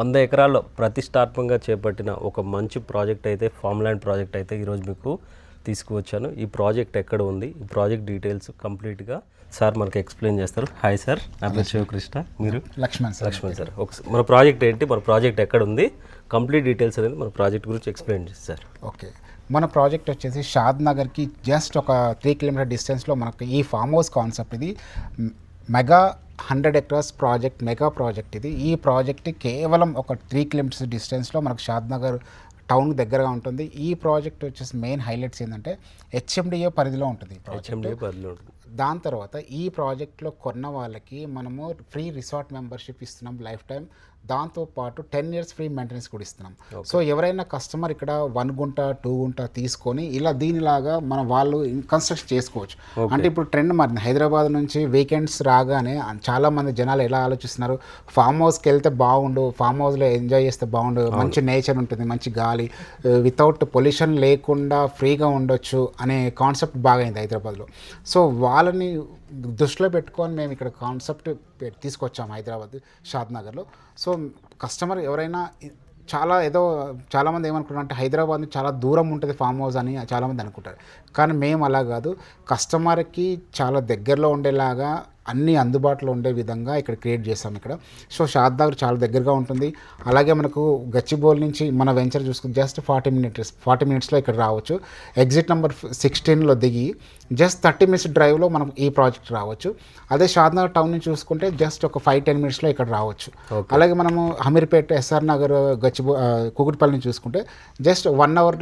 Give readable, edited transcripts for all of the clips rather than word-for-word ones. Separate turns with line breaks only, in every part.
100 ఎకరాల్లో ప్రతిష్టాత్మకంగా చేపట్టిన ఒక మంచి ప్రాజెక్ట్ అయితే ఫామ్ ల్యాండ్ ప్రాజెక్ట్ అయితే ఈరోజు మీకు తీసుకువచ్చాను. ఈ ప్రాజెక్ట్ ఎక్కడ ఉంది, ఈ ప్రాజెక్ట్ డీటెయిల్స్ కంప్లీట్గా సార్ మనకి ఎక్స్ప్లెయిన్ చేస్తారు. హాయ్ సార్, నా పేరు శివకృష్ణ, మీరు?
లక్ష్మణ్
సార్. మన ప్రాజెక్ట్ ఏంటి, మన ప్రాజెక్ట్ ఎక్కడ ఉంది, కంప్లీట్ డీటెయిల్స్ అనేది మన ప్రాజెక్ట్ గురించి ఎక్స్ప్లెయిన్ చేస్తారు.
ఓకే, మన ప్రాజెక్ట్ వచ్చేసి షాద్ నగర్కి జస్ట్ ఒక 3 కిలోమీటర్ డిస్టెన్స్లో మనకు ఈ ఫామ్ హౌస్ కాన్సెప్ట్. ఇది mega 100 acres project, mega project ఇది. ఈ ప్రాజెక్ట్ కేవలం ఒక 3 కిలోమీటర్స్ డిస్టెన్స్లో మనకు షాద్ నగర్ టౌన్ దగ్గరగా ఉంటుంది. ఈ ప్రాజెక్ట్ వచ్చేసి మెయిన్ హైలైట్స్ ఏంటంటే హెచ్ఎండిఏ పరిధిలో ఉంటుంది. దాని తర్వాత ఈ ప్రాజెక్ట్లో కొన్న వాళ్ళకి మనము ఫ్రీ రిసార్ట్ మెంబర్షిప్ ఇస్తున్నాం లైఫ్ టైం. దాంతోపాటు 10 years ఫ్రీ మెయింటెనెన్స్ కూడా ఇస్తున్నాం. సో ఎవరైనా కస్టమర్ ఇక్కడ 1 గుంట 2 గుంట తీసుకొని ఇలా దీనిలాగా మన వాళ్ళు కన్స్ట్రక్షన్ చేసుకోవచ్చు. అంటే ఇప్పుడు ట్రెండ్ మారింది. హైదరాబాద్ నుంచి వీకెండ్స్ రాగానే చాలామంది జనాలు ఎలా ఆలోచిస్తున్నారు, ఫామ్ హౌస్కి వెళ్తే బాగుండు, ఫామ్ హౌస్లో ఎంజాయ్ చేస్తే బాగుండు, మంచి నేచర్ ఉంటుంది, మంచి గాలి, వితౌట్ పొల్యూషన్ లేకుండా ఫ్రీగా ఉండొచ్చు అనే కాన్సెప్ట్ బాగా అయింది హైదరాబాద్లో. సో వాళ్ళని దృష్టిలో పెట్టుకొని మేము ఇక్కడ కాన్సెప్ట్ తీసుకొచ్చాము హైదరాబాద్ షాద్ నగర్లో. సో కస్టమర్ ఎవరైనా చాలామంది ఏమనుకుంటారు అంటే హైదరాబాద్ నుంచి చాలా దూరం ఉంటుంది ఫామ్ హౌస్ అని చాలామంది అనుకుంటారు. కానీ మేము అలా కాదు, కస్టమర్కి చాలా దగ్గరలో ఉండేలాగా అన్నీ అందుబాటులో ఉండే విధంగా ఇక్కడ క్రియేట్ చేస్తాం ఇక్కడ. సో షాద్ నగర్ చాలా దగ్గరగా ఉంటుంది. అలాగే మనకు గచ్చిబౌలి నుంచి మన వెంచర్ చూసుకుని జస్ట్ 40 minutesలో ఇక్కడ రావచ్చు. ఎగ్జిట్ నెంబర్ 16లో దిగి జస్ట్ 30 minutes డ్రైవ్లో మనం ఈ ప్రాజెక్ట్ రావచ్చు. అదే షాద్ నగర్ టౌన్ నుంచి చూసుకుంటే జస్ట్ ఒక 5-10 minutesలో ఇక్కడ రావచ్చు. అలాగే మనము అమీర్పేట, ఎస్ఆర్ నగర్, కూకట్పల్లి నుంచి చూసుకుంటే జస్ట్ 1 hour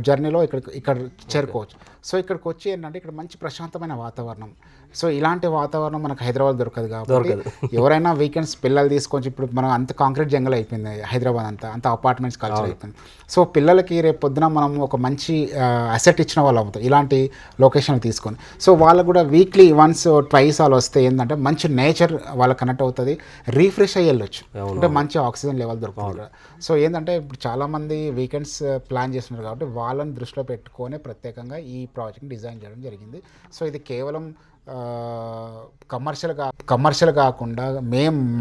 జర్నీలో ఇక్కడ చేరుకోవచ్చు. సో ఇక్కడికి వచ్చి ఏంటంటే ఇక్కడ మంచి ప్రశాంతమైన వాతావరణం. సో ఇలాంటి వాతావరణం మనకు హైదరాబాద్ దొరకదు కాబట్టి ఎవరైనా వీకెండ్స్ పిల్లలు తీసుకొని, ఇప్పుడు మనం అంత కాంక్రీట్ జంగల్ అయిపోయింది హైదరాబాద్, అంతా అపార్ట్మెంట్స్ కల్చర్ అయిపోయింది. సో పిల్లలకి రేపు పొద్దున మనం ఒక మంచి అసెట్ ఇచ్చిన వాళ్ళు అవుతాం ఇలాంటి లొకేషన్ తీసుకొని. సో వాళ్ళకు కూడా వీక్లీ వన్స్ ట్వైస్ అలా వస్తే ఏంటంటే మంచి నేచర్ వాళ్ళకి కనెక్ట్ అవుతుంది, రీఫ్రెష్ అయ్యి వెళ్ళొచ్చు, అంటే మంచి ఆక్సిజన్ లెవెల్ దొరుకుతుంది. సో ఏంటంటే ఇప్పుడు చాలామంది వీకెండ్స్ ప్లాన్ చేస్తున్నారు కాబట్టి వాళ్ళని దృష్టిలో పెట్టుకొని ప్రత్యేకంగా ఈ ప్రాజెక్ట్ డిజైన్ చేయడం జరిగింది. సో ఇది కేవలం కమర్షియల్ కాకుండా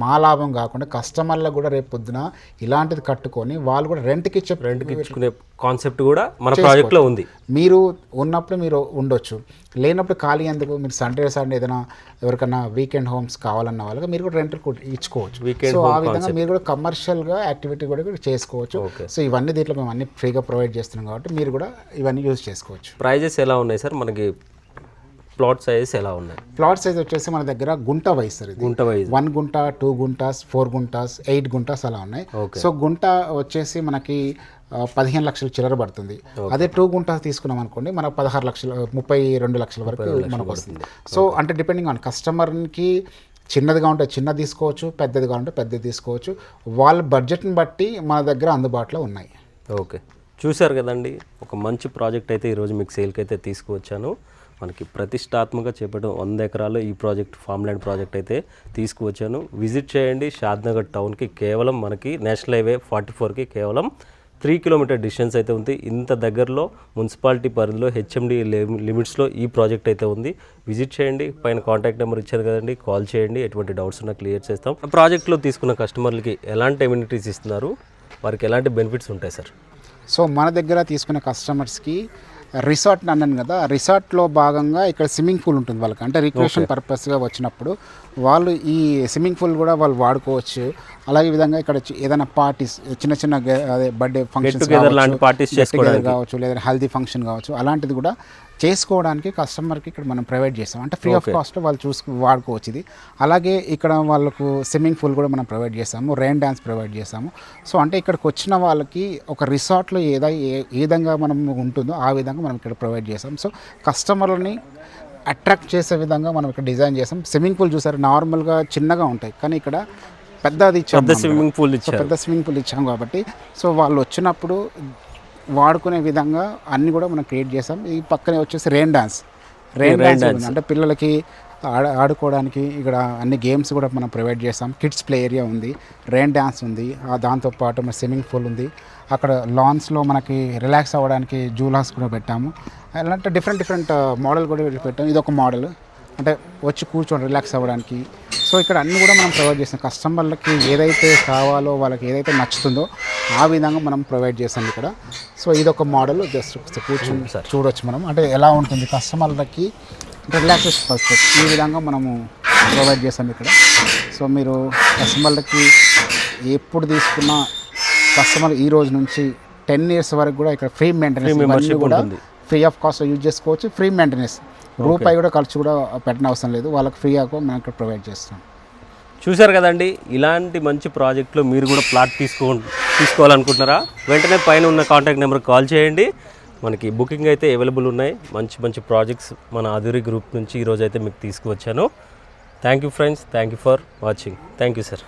మా లాభం కాకుండా కస్టమర్లకు కూడా రేపు పొద్దున ఇలాంటిది కట్టుకొని వాళ్ళు కూడా రెంట్కి ఇచ్చుకునే
కాన్సెప్ట్ కూడా మన ప్రాజెక్ట్లో ఉంది.
మీరు ఉన్నప్పుడు మీరు ఉండొచ్చు, లేనప్పుడు ఖాళీ ఎందుకు, మీరు సండే ఏదైనా ఎవరికైనా వీకెండ్ హోమ్స్ కావాలన్న వాళ్ళకి మీరు కూడా రెంట్ ఇచ్చుకోవచ్చు. సో ఆ విధంగా మీరు కూడా కమర్షియల్గా యాక్టివిటీ కూడా చేసుకోవచ్చు. సో ఇవన్నీ దీంట్లో మేము అన్ని ఫ్రీగా ప్రొవైడ్ చేస్తున్నాం కాబట్టి మీరు కూడా ఇవన్నీ యూజ్ చేసుకోవచ్చు.
ప్రైజెస్ ఎలా ఉన్నాయి సార్, మనకి ప్లాట్ సైజెస్ ఎలా ఉన్నాయి?
ప్లాట్ సైజ్ వచ్చేసి మన దగ్గర గుంట వైజ్ సార్, ఇది 1 గుంట, 2 గుంటాస్, 4 గుంటాస్, 8 గుంటాస్ అలా ఉన్నాయి. సో గుంట వచ్చేసి మనకి 15 లక్షల చిల్లర పడుతుంది. అదే 2 గుంటాస్ తీసుకున్నాం అనుకోండి మనకు 16 లక్షలు, 32 లక్షల వరకు మనకు వస్తుంది. సో అంటే డిపెండింగ్ ఆన్ కస్టమర్కి చిన్నదిగా ఉంటే చిన్నది తీసుకోవచ్చు, పెద్దదిగా ఉంటే పెద్దది తీసుకోవచ్చు. వాళ్ళ బడ్జెట్ని బట్టి మన దగ్గర అందుబాటులో ఉన్నాయి.
ఓకే, చూశారు కదండి, ఒక మంచి ప్రాజెక్ట్ అయితే ఈరోజు మీకు సేల్కి అయితే తీసుకువచ్చాను. మనకి ప్రతిష్టాత్మకంగా చేపట్టిన 100 ఎకరాల్లో ఈ ప్రాజెక్ట్ ఫామ్ ల్యాండ్ ప్రాజెక్ట్ అయితే తీసుకువచ్చాను. విజిట్ చేయండి షాద్ నగర్ టౌన్కి. కేవలం మనకి నేషనల్ హైవే 44కి కేవలం 3 kilometer డిస్టెన్స్ అయితే ఉంది. ఇంత దగ్గరలో మున్సిపాలిటీ పరిధిలో హెచ్ఎండి లిమిట్స్లో ఈ ప్రాజెక్ట్ అయితే ఉంది. విజిట్ చేయండి, పైన కాంటాక్ట్ నెంబర్ ఇచ్చారు కదండి, కాల్ చేయండి, ఎటువంటి డౌట్స్ ఉన్నా క్లియర్ చేస్తాం. ప్రాజెక్ట్లో తీసుకున్న కస్టమర్లకి ఎలాంటి ఎమ్యూనిటీస్ ఇస్తున్నారు, వారికి ఎలాంటి బెనిఫిట్స్ ఉంటాయి సార్?
సో మన దగ్గర తీసుకున్న కస్టమర్స్కి రిసార్ట్ అన్నాను కదా, రిసార్ట్లో భాగంగా ఇక్కడ స్విమ్మింగ్ పూల్ ఉంటుంది వాళ్ళకి, అంటే రిక్రియేషన్ పర్పస్గా వచ్చినప్పుడు వాళ్ళు ఈ స్విమ్మింగ్ పూల్ కూడా వాళ్ళు వాడుకోవచ్చు. అలాగే విధంగా ఇక్కడ ఏదైనా పార్టీస్, చిన్న అదే బర్త్డే ఫంక్షన్స్ కావచ్చు, లేదా హల్దీ ఫంక్షన్ కావచ్చు, అలాంటిది కూడా చేసుకోవడానికి కస్టమర్కి ఇక్కడ మనం ప్రొవైడ్ చేస్తాం. అంటే ఫ్రీ ఆఫ్ కాస్ట్ వాళ్ళు వాడుకోవచ్చు ఇది. అలాగే ఇక్కడ వాళ్ళకు స్విమ్మింగ్ పూల్ కూడా మనం ప్రొవైడ్ చేస్తాము, రెయిన్ డ్యాన్స్ ప్రొవైడ్ చేస్తాము. సో అంటే ఇక్కడికి వచ్చిన వాళ్ళకి ఒక రిసార్ట్లో ఏ విధంగా మనం ఉంటుందో ఆ విధంగా మనం ఇక్కడ ప్రొవైడ్ చేస్తాం. సో కస్టమర్లని అట్రాక్ట్ చేసే విధంగా మనం ఇక్కడ డిజైన్ చేస్తాం. స్విమ్మింగ్ పూల్ చూసారు, నార్మల్గా చిన్నగా ఉంటాయి, కానీ ఇక్కడ పెద్ద స్విమ్మింగ్ పూల్ ఇచ్చాం కాబట్టి సో వాళ్ళు వచ్చినప్పుడు వాడుకునే విధంగా అన్నీ కూడా మనం క్రియేట్ చేసాం. ఈ పక్కనే వచ్చేసి రెయిన్ డ్యాన్స్ అంటే పిల్లలకి ఆడుకోవడానికి ఇక్కడ అన్ని గేమ్స్ కూడా మనం ప్రొవైడ్ చేస్తాం. కిడ్స్ ప్లే ఏరియా ఉంది, రెయిన్ డ్యాన్స్ ఉంది, దాంతోపాటు మన స్విమ్మింగ్ పూల్ ఉంది. అక్కడ లాన్స్లో మనకి రిలాక్స్ అవ్వడానికి జూలాస్ కూడా పెట్టాము. అలాంటి డిఫరెంట్ మోడల్ కూడా పెట్టాము. ఇది ఒక మోడల్, అంటే వచ్చి కూర్చొని రిలాక్స్ అవ్వడానికి. సో ఇక్కడ అన్నీ కూడా మనం ప్రొవైడ్ చేస్తాం. కస్టమర్లకి ఏదైతే కావాలో, వాళ్ళకి ఏదైతే నచ్చుతుందో ఆ విధంగా మనం ప్రొవైడ్ చేస్తాం ఇక్కడ. సో ఇదొక మోడల్, జస్ట్ కూర్చొని చూడొచ్చు మనం, అంటే ఎలా ఉంటుంది కస్టమర్లకి రిలాక్సేషన్ పర్పస్ ఈ విధంగా మనము ప్రొవైడ్ చేస్తాం ఇక్కడ. సో మీరు కస్టమర్లకి ఎప్పుడు తీసుకున్న కస్టమర్ ఈ రోజు నుంచి 10 years వరకు కూడా ఇక్కడ ఫ్రీ మెయింటెనెన్స్ కూడా ఫ్రీ ఆఫ్ కాస్ట్ యూజ్ చేసుకోవచ్చు. ఫ్రీ మెయింటెనెన్స్, రూపాయి కూడా ఖర్చు కూడా పెట్టిన అవసరం లేదు, వాళ్ళకి ఫ్రీగా మనం ఇక్కడ ప్రొవైడ్ చేస్తాం.
చూశారు కదండి, ఇలాంటి మంచి ప్రాజెక్టులో మీరు కూడా ప్లాట్ తీసుకోవాలనుకుంటున్నారా? వెంటనే పైన ఉన్న కాంటాక్ట్ నెంబర్కి కాల్ చేయండి. మనకి బుకింగ్ అయితే అవైలబుల్ ఉన్నాయి. మంచి మంచి ప్రాజెక్ట్స్ మన ఆధురి గ్రూప్ నుంచి ఈరోజు అయితే మీకు తీసుకువచ్చాను. Thank you friends, thank you for watching. Thank you sir.